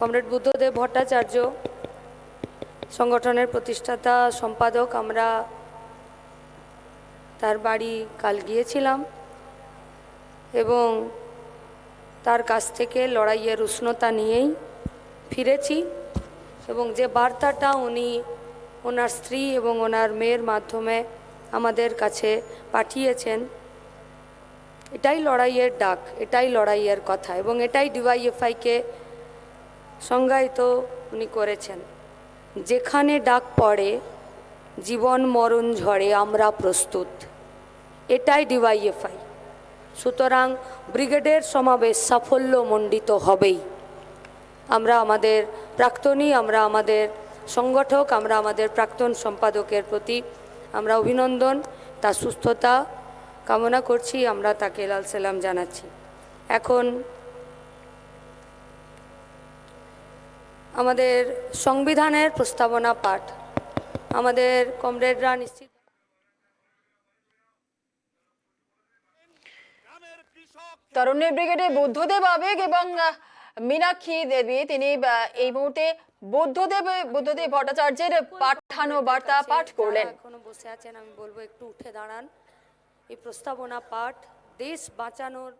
Comrade Buddhadeb Bhattacharya সংগঠনের প্রতিষ্ঠাতা সম্পাদক। আমরা তার বাড়ি কাল গিয়েছিলাম এবং তার কাছ থেকে লড়াইয়ের উষ্ণতা নিয়েই ফিরেছি এবং যে বার্তাটা উনি ওনার স্ত্রী এবং ওনার মেয়ের মাধ্যমে আমাদের কাছে পাঠিয়েছেন, এটাই লড়াইয়ের ডাক, এটাই লড়াইয়ের কথা এবং এটাই ডিওয়াইএফআইকে সংজ্ঞায়িত উনি করেছেন। যেখানে ডাক পড়ে জীবন মরণ ঝড়ে আমরা প্রস্তুত, এটাই ডিওয়াইএফআই। সুতরাং ব্রিগেডের সমাবেশ সাফল্যমণ্ডিত হবেই। আমরা আমাদের প্রাক্তনী, আমরা আমাদের সংগঠক, আমরা আমাদের প্রাক্তন সম্পাদকের প্রতি আমরা অভিনন্দন, তার সুস্থতা কামনা করছি, আমরা তাকে লাল সালাম জানাচ্ছি। এখন আমাদের সংবিধানের প্রস্তাবনা পাঠ আমাদের কমরেডরা নিশ্চিত। তরুণী ব্রিগেডে বুদ্ধদেব আবেগ এবং মীনাক্ষী দেবী তিনি এই মুহূর্তে বুদ্ধদেব ভট্টাচার্যের পাঠানো বার্তা পাঠ করলেন। এখনো বসে আছেন, আমি বলবো একটু উঠে দাঁড়ান। এই প্রস্তাবনা পাঠ দেশ বাঁচানোর